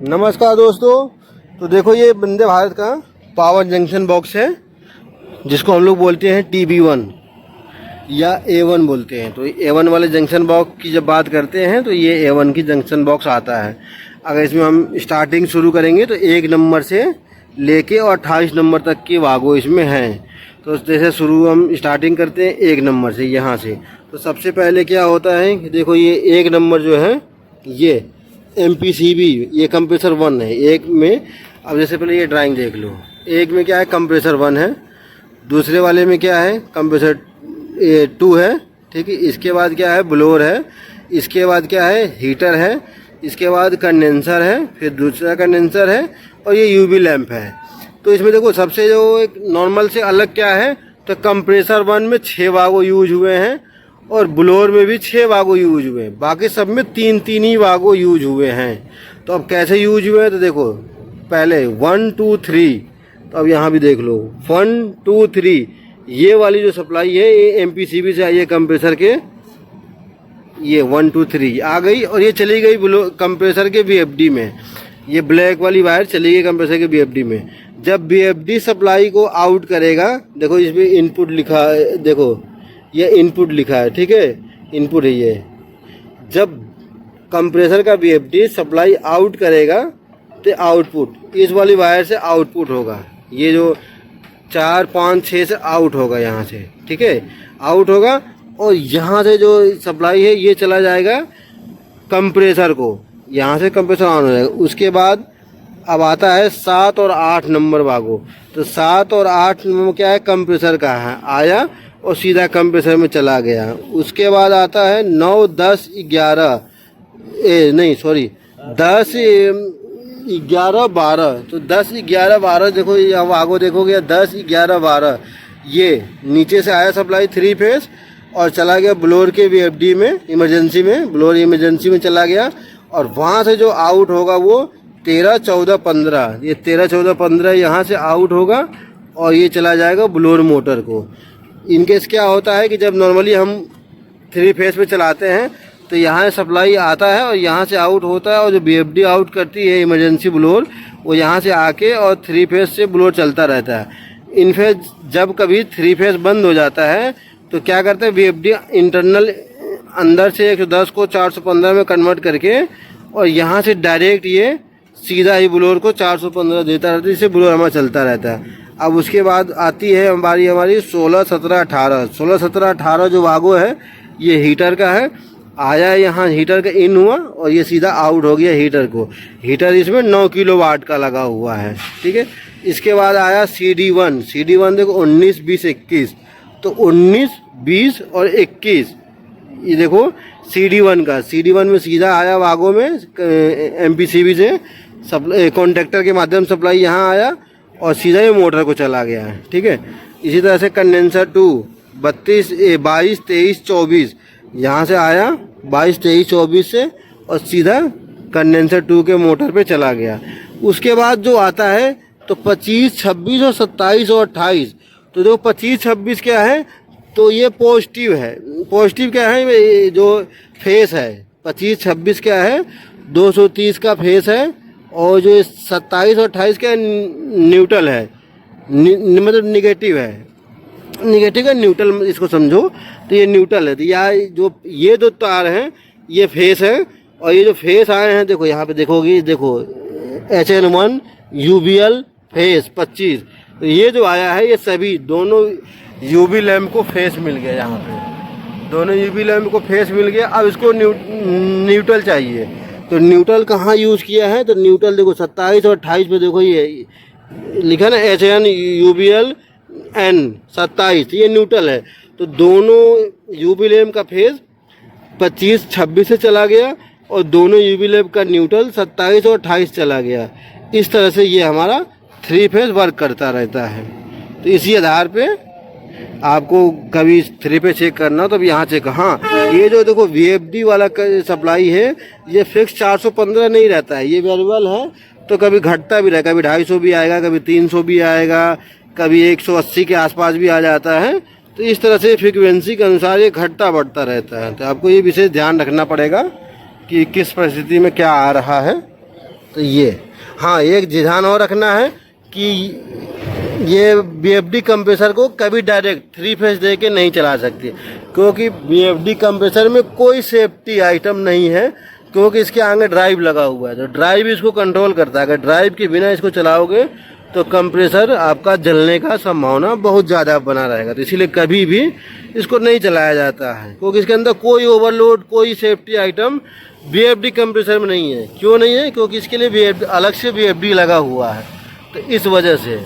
नमस्कार दोस्तों। तो देखो ये वंदे भारत का पावर जंक्शन बॉक्स है जिसको हम लोग बोलते हैं TB1 या A1 बोलते हैं। तो A1 वाले जंक्शन बॉक्स की जब बात करते हैं तो ये A1 की जंक्शन बॉक्स आता है। अगर इसमें हम स्टार्टिंग शुरू करेंगे तो 1 नंबर से लेके और 28 नंबर तक की वागो इसमें हैं। तो जैसे शुरू हम स्टार्टिंग करते हैं 1 नंबर से, यहाँ से। तो सबसे पहले क्या होता है कि देखो ये 1 नंबर जो है ये MPCB, ये कंप्रेसर 1 है। एक में अब जैसे पहले ये ड्राइंग देख लो, एक में क्या है कंप्रेसर 1 है, दूसरे वाले में क्या है कंप्रेसर 2 है, ठीक है। इसके बाद क्या है ब्लोअर है, इसके बाद क्या है हीटर है, इसके बाद कंडेंसर है, फिर दूसरा कंडेंसर है और ये UV लैंप है। तो इसमें देखो सबसे जो एक नॉर्मल से अलग क्या है, तो कंप्रेसर 1 में 6 वागो यूज हुए हैं और ब्लोअर में भी 6 वागो यूज हुए हैं। बाकी सब में 3-3 ही वागो यूज हुए हैं। तो अब कैसे यूज हुए हैं तो देखो पहले 1 2 3, तो अब यहाँ भी देख लो 1 2 3, ये वाली जो सप्लाई है ये MPCB से आई है कंप्रेसर के, ये 1 2 3 आ गई और ये चली गई कंप्रेसर के VFD में। ये ब्लैक वाली वायर चली गई कंप्रेसर के VFD में। जब VFD सप्लाई को आउट करेगा, देखो इसमें इनपुट लिखा है, देखो ये इनपुट लिखा है, ठीक है, इनपुट है ये। जब कंप्रेसर का VFD सप्लाई आउट करेगा तो आउटपुट इस वाली वायर से आउटपुट होगा। ये जो 4 5 6 से आउट होगा यहाँ से, ठीक है, आउट होगा। और यहाँ से जो सप्लाई है ये चला जाएगा कंप्रेसर को, यहाँ से कंप्रेसर ऑन हो जाएगा। उसके बाद अब आता है 7 और 8 नंबर वागो। तो 7 और 8 नंबर क्या है कंप्रेसर का है, आया और सीधा कंप्रेसर में चला गया। उसके बाद आता है 9 10 11 नहीं सॉरी 10 11 12। तो 10 11 12 देखो ये वागो देखोगे 10 11 12, ये नीचे से आया सप्लाई 3 फेस और चला गया ब्लोअर के VFD में, इमरजेंसी में, ब्लोअर इमरजेंसी में चला गया। और वहाँ से जो आउट होगा वो 13 14 15, ये 13 14 15 यहाँ से आउट होगा और ये चला जाएगा ब्लोअर मोटर को। इनकेस क्या होता है कि जब नॉर्मली हम 3 फेस पे चलाते हैं तो यहाँ सप्लाई आता है और यहाँ से आउट होता है, और जो VFD आउट करती है इमरजेंसी ब्लोअर वो यहाँ से आके और 3 फेस से ब्लोअर चलता रहता है। इनफैक्ट जब कभी 3 फेस बंद हो जाता है तो क्या करते हैं VFD इंटरनल अंदर से 110 को 415 में कन्वर्ट करके और यहाँ से डायरेक्ट ये सीधा ही ब्लोअर को 415 देता रहता है, जिससे ब्लोअर हमारा चलता रहता है। अब उसके बाद आती है हमारी 16 17 18। 16 17 18 जो वागो है ये हीटर का है, आया यहाँ हीटर का इन हुआ और ये सीधा आउट हो गया हीटर को। हीटर इसमें 9 किलोवाट का लगा हुआ है, ठीक है। इसके बाद आया CD1। CD1 देखो 19 20 21, तो 19 20 और 21 ये देखो CD1 का। CD1 में सीधा आया वागो में MPCB से सप्लाई कॉन्ट्रैक्टर के माध्यम सप्लाई यहाँ आया और सीधा ही मोटर को चला गया है, ठीक है। इसी तरह से कंडेंसर 2 22 23 24 यहाँ से आया 22 23 24 से और सीधा कंडेंसर 2 के मोटर पे चला गया। उसके बाद जो आता है तो 25 26 और 27 और 28। तो जो 25 26 क्या है, तो ये पॉजिटिव है। पॉजिटिव क्या है, ये जो फेस है 25 26 क्या है 230 का फेस है, और जो 27 और 28 का न्यूट्रल है, मतलब निगेटिव है, निगेटिव का न्यूट्रल इसको समझो। तो ये न्यूट्रल है। तो ये दो तार हैं ये फेस है, और ये जो फेस आए हैं देखो यहाँ पे देखोगे, देखो HN1 UVL फेस 25। तो ये जो आया है ये सभी दोनों UV लैम्प को फेस मिल गया, यहाँ पे दोनों UV लैम्प को फेस मिल गया। अब इसको न्यूट्रल चाहिए, तो न्यूट्रल कहाँ यूज़ किया है, तो न्यूट्रल देखो 27 और 28 पे देखो ये लिखा ना HN UVL N 27, ये न्यूट्रल है। तो दोनों UV लैम्प का फेस 25 26 से चला गया और दोनों UV लैम्प का न्यूट्रल 27 और 28 चला गया। इस तरह से ये हमारा 3 फेस वर्क करता रहता है। तो इसी आधार पे आपको कभी 3 पे चेक करना हो तो यहाँ चेक। हाँ, ये जो देखो VFD वाला सप्लाई है ये फिक्स 415 नहीं रहता है, ये वेरिएबल है। तो कभी घटता भी रहेगा, कभी 250 भी आएगा, कभी 300 भी आएगा, कभी 180 के आसपास भी आ जाता है। तो इस तरह से फ्रीक्वेंसी के अनुसार ये घटता बढ़ता रहता है। तो आपको ये विशेष ध्यान रखना पड़ेगा कि किस परिस्थिति में क्या आ रहा है। तो तो ये, हाँ एक ध्यान और रखना है कि ये बीएफडी कंप्रेसर को कभी डायरेक्ट 3 फेज दे के नहीं चला सकते, क्योंकि बीएफडी कंप्रेसर में कोई सेफ्टी आइटम नहीं है, क्योंकि इसके आगे ड्राइव लगा हुआ है। तो ड्राइव इसको कंट्रोल करता है। अगर ड्राइव के बिना इसको चलाओगे तो कंप्रेसर आपका जलने का संभावना बहुत ज़्यादा बना रहेगा। तो इसीलिए कभी भी इसको नहीं चलाया जाता है, क्योंकि इसके अंदर कोई ओवरलोड, कोई सेफ्टी आइटम बीएफडी कंप्रेसर में नहीं है। क्यों नहीं है? क्योंकि इसके लिए अलग से बीएफडी लगा हुआ है, तो इस वजह से।